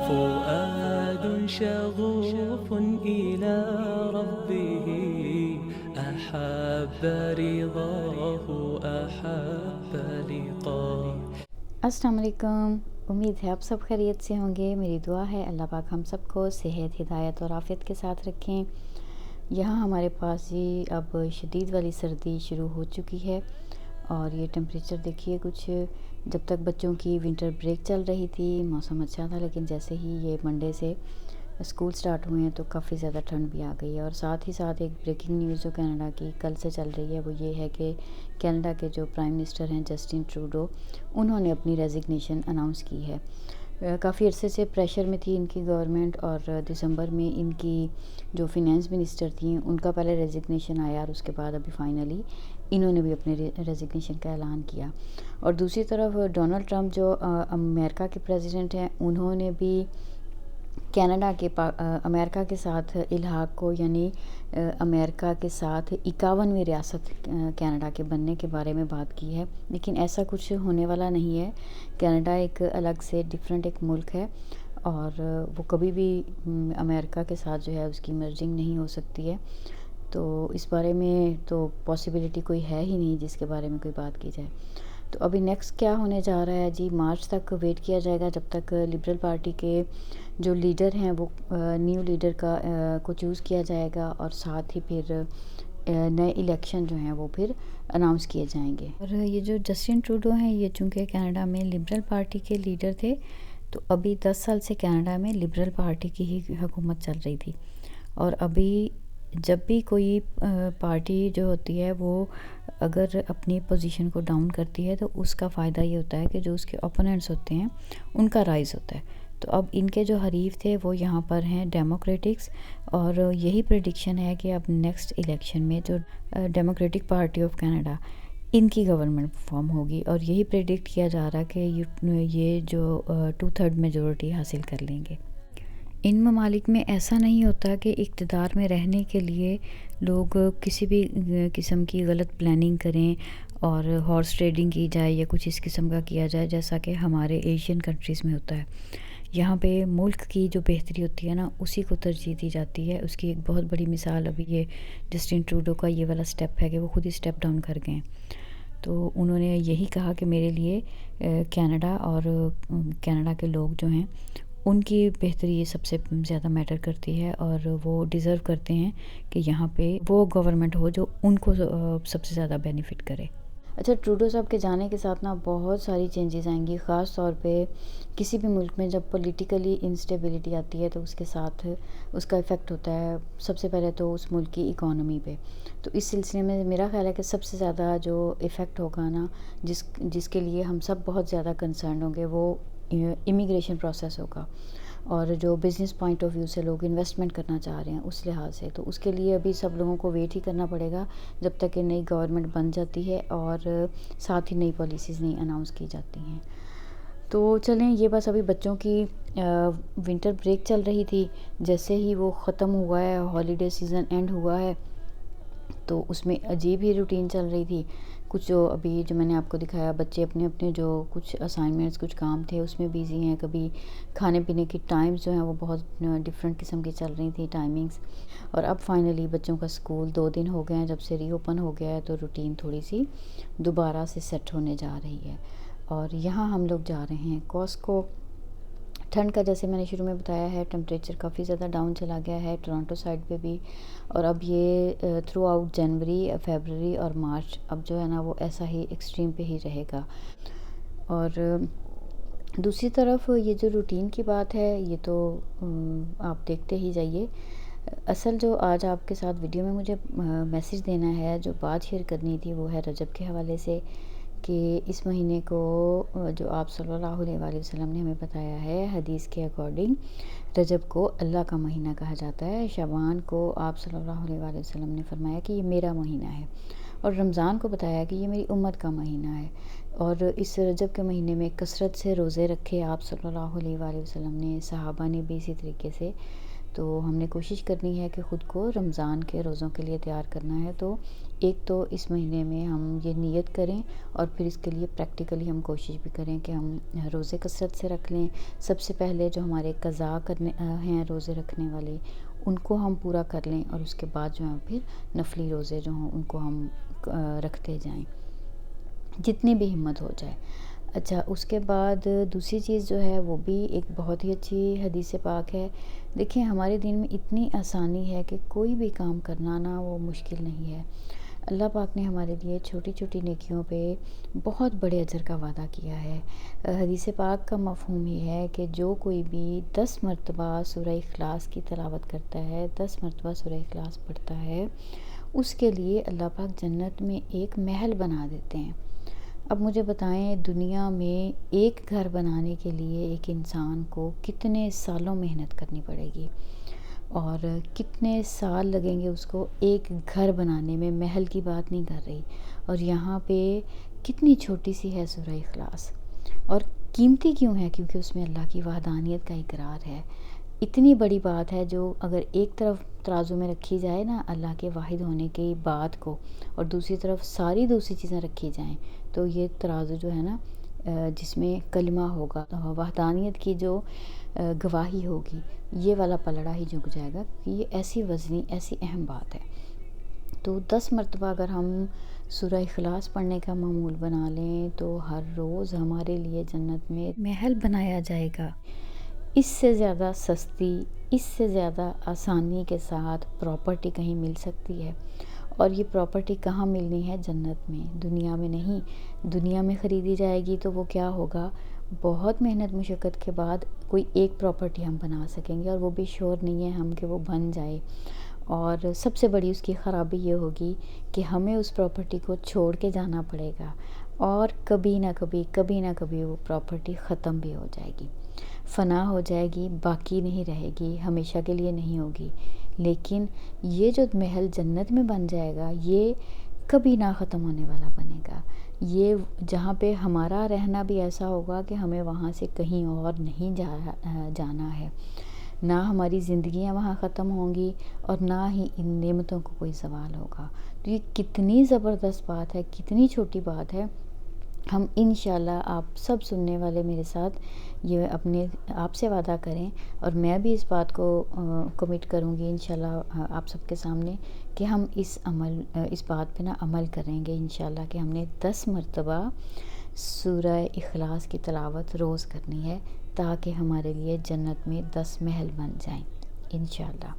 فؤاد شغوف إلى ربه أحب رضاه أحب لقاه. السلام علیکم. امید ہے آپ سب خیریت سے ہوں گے. میری دعا ہے اللہ پاک ہم سب کو صحت، ہدایت اور عافیت کے ساتھ رکھیں. یہاں ہمارے پاس جی اب شدید والی سردی شروع ہو چکی ہے اور یہ ٹمپریچر دیکھیے کچھ. جب تک بچوں کی ونٹر بریک چل رہی تھی موسم اچھا تھا، لیکن جیسے ہی یہ منڈے سے اسکول سٹارٹ ہوئے ہیں تو کافی زیادہ ٹھنڈ بھی آ گئی ہے. اور ساتھ ہی ساتھ ایک بریکنگ نیوز جو کینیڈا کی کل سے چل رہی ہے وہ یہ ہے کہ کینیڈا کے جو پرائم منسٹر ہیں جسٹن ٹروڈو، انہوں نے اپنی ریزگنیشن اناؤنس کی ہے. کافی عرصے سے پریشر میں تھی ان کی گورنمنٹ، اور دسمبر میں ان کی جو فینانس منسٹر تھیں ان کا پہلے ریزگنیشن آیا اور اس کے بعد ابھی فائنلی انہوں نے بھی اپنے ریزگنیشن کا اعلان کیا. اور دوسری طرف ڈونلڈ ٹرمپ جو امریکہ کے پریزیڈنٹ ہیں، انہوں نے بھی کینیڈا کے امریکہ کے ساتھ الحاق کو، یعنی امریکہ کے ساتھ 51ویں ریاست کینیڈا کے بننے کے بارے میں بات کی ہے. لیکن ایسا کچھ ہونے والا نہیں ہے. کینیڈا ایک الگ سے ڈیفرنٹ ایک ملک ہے اور وہ کبھی بھی امریکہ کے ساتھ جو ہے اس کی مرجنگ نہیں ہو سکتی ہے. تو اس بارے میں تو پاسبلٹی کوئی ہے ہی نہیں جس کے بارے میں کوئی بات کی جائے. تو ابھی نیکسٹ کیا ہونے جا رہا ہے جی، مارچ تک ویٹ کیا جائے گا جب تک لبرل پارٹی کے جو لیڈر ہیں وہ نیو لیڈر کو چوز کیا جائے گا، اور ساتھ ہی پھر نئے الیکشن جو ہیں وہ پھر اناؤنس کیے جائیں گے. اور یہ جو جسٹن ٹروڈو ہیں یہ چونکہ کینیڈا میں لبرل پارٹی کے لیڈر تھے، تو ابھی 10 سال سے کینیڈا میں لبرل پارٹی کی ہی حکومت چل رہی تھی. اور ابھی جب بھی کوئی پارٹی جو ہوتی ہے وہ اگر اپنی پوزیشن کو ڈاؤن کرتی ہے تو اس کا فائدہ یہ ہوتا ہے کہ جو اس کے اوپوننٹس ہوتے ہیں ان کا رائز ہوتا ہے. تو اب ان کے جو حریف تھے وہ یہاں پر ہیں ڈیموکریٹکس، اور یہی پریڈکشن ہے کہ اب نیکسٹ الیکشن میں جو ڈیموکریٹک پارٹی آف کینیڈا ان کی گورنمنٹ فارم ہوگی. اور یہی پریڈکٹ کیا جا رہا ہے کہ یہ جو 2/3 میجورٹی حاصل کر لیں گے. ان ممالک میں ایسا نہیں ہوتا کہ اقتدار میں رہنے کے لیے لوگ کسی بھی قسم کی غلط پلاننگ کریں اور ہارس ٹریڈنگ کی جائے یا کچھ اس قسم کا کیا جائے جیسا کہ ہمارے ایشین کنٹریز میں ہوتا ہے. یہاں پہ ملک کی جو بہتری ہوتی ہے نا اسی کو ترجیح دی جاتی ہے. اس کی ایک بہت بڑی مثال ابھی یہ جسٹن ٹروڈو کا یہ والا سٹیپ ہے کہ وہ خود ہی سٹیپ ڈاؤن کر گئے. تو انہوں نے یہی کہا کہ میرے لیے کینیڈا اور کینیڈا کے لوگ جو ہیں ان کی بہتری سب سے زیادہ میٹر کرتی ہے، اور وہ ڈیزرو کرتے ہیں کہ یہاں پہ وہ گورنمنٹ ہو جو ان کو سب سے زیادہ بینیفٹ کرے. اچھا، ٹروڈو صاحب کے جانے کے ساتھ نا بہت ساری چینجز آئیں گی. خاص طور پہ کسی بھی ملک میں جب پولیٹیکلی انسٹیبلٹی آتی ہے تو اس کے ساتھ اس کا افیکٹ ہوتا ہے سب سے پہلے تو اس ملک کی اکانومی پہ. تو اس سلسلے میں میرا خیال ہے کہ سب سے زیادہ جو افیکٹ ہوگا نا جس کے لیے ہم سب بہت زیادہ کنسرن ہوں گے وہ امیگریشن پروسیس ہوگا. اور جو بزنس پوائنٹ آف ویو سے لوگ انویسٹمنٹ کرنا چاہ رہے ہیں اس لحاظ سے، تو اس کے لیے ابھی سب لوگوں کو ویٹ ہی کرنا پڑے گا جب تک کہ نئی گورنمنٹ بن جاتی ہے اور ساتھ ہی نئی پالیسیز نہیں اناؤنس کی جاتی ہیں. تو چلیں، یہ بس ابھی بچوں کی ونٹر بریک چل رہی تھی. جیسے ہی وہ ختم ہوا ہے، ہالیڈے سیزن اینڈ ہوا ہے، تو اس میں عجیب ہی روٹین چل رہی تھی. کچھ جو میں نے آپ کو دکھایا بچے اپنے اپنے جو کچھ اسائنمنٹس کچھ کام تھے اس میں بیزی ہیں. کبھی کھانے پینے کی ٹائمز جو ہیں وہ بہت ڈفرینٹ قسم کی چل رہی تھیں ٹائمنگز. اور اب فائنلی بچوں کا اسکول 2 دن ہو گئے ہیں جب سے ری اوپن ہو گیا ہے، تو روٹین تھوڑی سی دوبارہ سے سیٹ ہونے جا رہی ہے. اور یہاں ہم لوگ جا رہے ہیں کاسکو. ٹھنڈ کا جیسے میں نے شروع میں بتایا ہے ٹمپریچر کافی زیادہ ڈاؤن چلا گیا ہے ٹورانٹو سائڈ پہ بھی. اور اب یہ تھرو آؤٹ جنوری، فیبرری اور مارچ اب جو ہے نا وہ ایسا ہی ایکسٹریم پہ ہی رہے گا. اور دوسری طرف یہ جو روٹین کی بات ہے یہ تو آپ دیکھتے ہی جائیے. اصل جو آج آپ کے ساتھ ویڈیو میں مجھے میسیج دینا ہے، جو بات شیئر کرنی تھی، وہ ہے رجب کے حوالے سے کہ اس مہینے کو جو آپ صلی اللہ علیہ وآلہ وسلم نے ہمیں بتایا ہے حدیث کے اکارڈنگ رجب کو اللہ کا مہینہ کہا جاتا ہے. شعبان کو آپ صلی اللہ علیہ وآلہ وسلم نے فرمایا کہ یہ میرا مہینہ ہے، اور رمضان کو بتایا کہ یہ میری امت کا مہینہ ہے. اور اس رجب کے مہینے میں کثرت سے روزے رکھے آپ صلی اللہ علیہ وآلہ وسلم نے، صحابہ نے بھی اسی طریقے سے. تو ہم نے کوشش کرنی ہے کہ خود کو رمضان کے روزوں کے لیے تیار کرنا ہے. تو ایک تو اس مہینے میں ہم یہ نیت کریں اور پھر اس کے لیے پریکٹیکلی ہم کوشش بھی کریں کہ ہم روزے کثرت سے رکھ لیں. سب سے پہلے جو ہمارے قضا کرنے ہیں روزے رکھنے والے ان کو ہم پورا کر لیں، اور اس کے بعد جو ہے پھر نفلی روزے جو ہوں ان کو ہم رکھتے جائیں جتنی بھی ہمت ہو جائے. اچھا، اس کے بعد دوسری چیز جو ہے وہ بھی ایک بہت ہی اچھی حدیث پاک ہے. دیکھیں ہمارے دین میں اتنی آسانی ہے کہ کوئی بھی کام کرنا نا وہ مشکل نہیں ہے. اللہ پاک نے ہمارے لیے چھوٹی چھوٹی نیکیوں پہ بہت بڑے اجر کا وعدہ کیا ہے. حدیث پاک کا مفہوم یہ ہے کہ جو کوئی بھی 10 مرتبہ سورہ اخلاص کی تلاوت کرتا ہے، 10 مرتبہ سورہ اخلاص پڑھتا ہے، اس کے لیے اللہ پاک جنت میں ایک محل بنا دیتے ہیں. اب مجھے بتائیں دنیا میں ایک گھر بنانے کے لیے ایک انسان کو کتنے سالوں محنت کرنی پڑے گی اور کتنے سال لگیں گے اس کو ایک گھر بنانے میں. محل کی بات نہیں کر رہی. اور یہاں پہ کتنی چھوٹی سی ہے سورہ اخلاص، اور قیمتی کیوں ہے؟ کیونکہ اس میں اللہ کی وحدانیت کا اقرار ہے. اتنی بڑی بات ہے جو اگر ایک طرف ترازو میں رکھی جائے نا اللہ کے واحد ہونے کی بات کو، اور دوسری طرف ساری دوسری چیزیں رکھی جائیں، تو یہ ترازو جو ہے نا جس میں کلمہ ہوگا، وحدانیت کی جو گواہی ہوگی، یہ والا پلڑا ہی جھک جائے گا، کہ یہ ایسی وزنی ایسی اہم بات ہے. تو 10 مرتبہ اگر ہم سورہ اخلاص پڑھنے کا معمول بنا لیں تو ہر روز ہمارے لیے جنت میں محل بنایا جائے گا. اس سے زیادہ سستی، اس سے زیادہ آسانی کے ساتھ پراپرٹی کہیں مل سکتی ہے؟ اور یہ پراپرٹی کہاں ملنی ہے؟ جنت میں، دنیا میں نہیں. دنیا میں خریدی جائے گی تو وہ کیا ہوگا؟ بہت محنت مشقت کے بعد کوئی ایک پراپرٹی ہم بنا سکیں گے، اور وہ بھی شور نہیں ہے ہم کہ وہ بن جائے. اور سب سے بڑی اس کی خرابی یہ ہوگی کہ ہمیں اس پراپرٹی کو چھوڑ کے جانا پڑے گا، اور کبھی نہ کبھی وہ پراپرٹی ختم بھی ہو جائے گی، فنا ہو جائے گی، باقی نہیں رہے گی، ہمیشہ کے لیے نہیں ہوگی. لیکن یہ جو محل جنت میں بن جائے گا یہ کبھی نہ ختم ہونے والا بنے گا. یہ جہاں پہ ہمارا رہنا بھی ایسا ہوگا کہ ہمیں وہاں سے کہیں اور نہیں جانا ہے. نہ ہماری زندگیاں وہاں ختم ہوں گی اور نہ ہی ان نعمتوں کو کوئی زوال ہوگا. تو یہ کتنی زبردست بات ہے، کتنی چھوٹی بات ہے. ہم انشاءاللہ آپ سب سننے والے میرے ساتھ یہ اپنے آپ سے وعدہ کریں، اور میں بھی اس بات کو کمٹ کروں گی انشاءاللہ آپ سب کے سامنے، کہ ہم اس بات پہ نا عمل کریں گے انشاءاللہ، کہ ہم نے 10 مرتبہ سورہ اخلاص کی تلاوت روز کرنی ہے، تاکہ ہمارے لیے جنت میں 10 محل بن جائیں انشاءاللہ.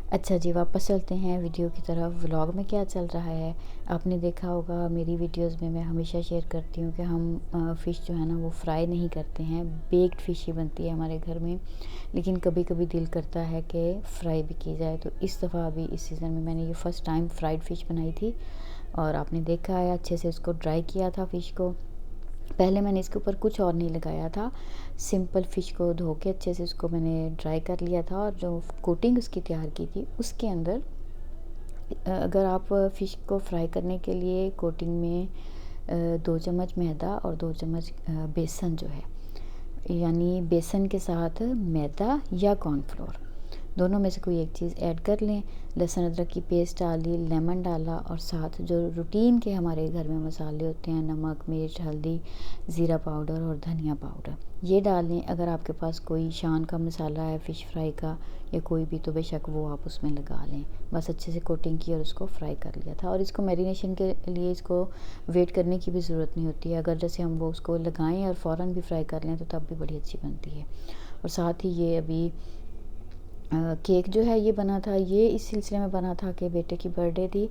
اچھا جی، واپس چلتے ہیں ویڈیو کی طرف. ولاگ میں کیا چل رہا ہے؟ آپ نے دیکھا ہوگا میری ویڈیوز میں ہمیشہ شیئر کرتی ہوں کہ ہم فش جو ہے نا وہ فرائی نہیں کرتے ہیں، بیکڈ فش ہی بنتی ہے ہمارے گھر میں. لیکن کبھی کبھی دل کرتا ہے کہ فرائی بھی کی جائے. تو اس دفعہ ابھی اس سیزن میں نے یہ فرسٹ ٹائم فرائیڈ فش بنائی تھی، اور آپ نے دیکھا ہے اچھے سے اس کو ڈرائی کیا تھا فش کو. پہلے میں نے اس کے اوپر کچھ اور نہیں لگایا تھا، سمپل فش کو دھو کے اچھے سے اس کو میں نے ڈرائی کر لیا تھا، اور جو کوٹنگ اس کی تیار کی تھی اس کے اندر اگر آپ فش کو فرائی کرنے کے لیے کوٹنگ میں 2 چمچ میدا اور 2 چمچ بیسن جو ہے، یعنی بیسن کے ساتھ میدا یا کارن فلور دونوں میں سے کوئی ایک چیز ایڈ کر لیں. لہسن ادرک کی پیسٹ ڈالی، لیمن ڈالا، اور ساتھ جو روٹین کے ہمارے گھر میں مسالے ہوتے ہیں، نمک، مرچ، ہلدی، زیرہ پاؤڈر اور دھنیا پاؤڈر، یہ ڈالیں. اگر آپ کے پاس کوئی شان کا مسالہ ہے فش فرائی کا یا کوئی بھی، تو بے شک وہ آپ اس میں لگا لیں. بس اچھے سے کوٹنگ کی اور اس کو فرائی کر لیا تھا. اور اس کو میرینیشن کے لیے اس کو ویٹ کرنے کی بھی ضرورت نہیں ہوتی ہے. اگر جیسے ہم وہ اس کو لگائیں اور فوراً بھی فرائی کر لیں تو تب بھی بڑی اچھی بنتی ہے. اور ساتھ ہی یہ ابھی کیک جو ہے یہ بنا تھا، یہ اس سلسلے میں بنا تھا کہ بیٹے کی برتھ ڈے تھی،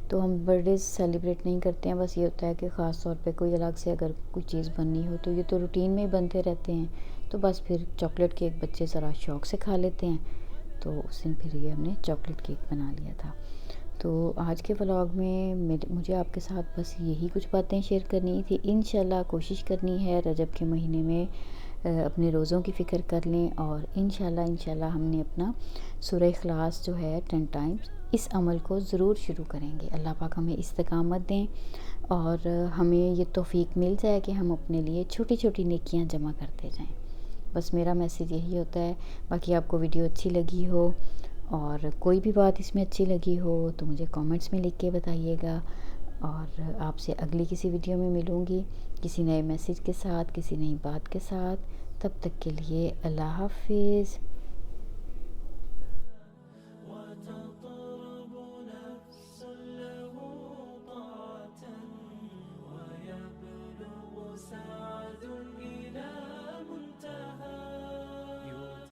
تو ہم برتھ ڈے سیلیبریٹ نہیں کرتے ہیں. بس یہ ہوتا ہے کہ خاص طور پہ کوئی الگ سے اگر کوئی چیز بننی ہو تو یہ تو روٹین میں ہی بنتے رہتے ہیں. تو بس پھر چاکلیٹ کیک بچے ذرا شوق سے کھا لیتے ہیں، تو اس دن پھر یہ ہم نے چاکلیٹ کیک بنا لیا تھا. تو آج کے ولاگ میں مجھے آپ کے ساتھ بس یہی کچھ باتیں شیئر کرنی تھی. انشاءاللہ کوشش کرنی ہے رجب کے مہینے میں اپنے روزوں کی فکر کر لیں، اور انشاءاللہ ہم نے اپنا سورہ اخلاص جو ہے 10 ٹائمز اس عمل کو ضرور شروع کریں گے. اللہ پاک ہمیں استقامت دیں اور ہمیں یہ توفیق مل جائے کہ ہم اپنے لیے چھوٹی چھوٹی نیکیاں جمع کرتے جائیں. بس میرا میسیج یہی ہوتا ہے. باقی آپ کو ویڈیو اچھی لگی ہو اور کوئی بھی بات اس میں اچھی لگی ہو تو مجھے کامنٹس میں لکھ کے بتائیے گا. اور آپ سے اگلی کسی ویڈیو میں ملوں گی کسی نئے میسیج کے ساتھ، کسی نئی بات کے ساتھ. تب تک کے لیے اللہ حافظ.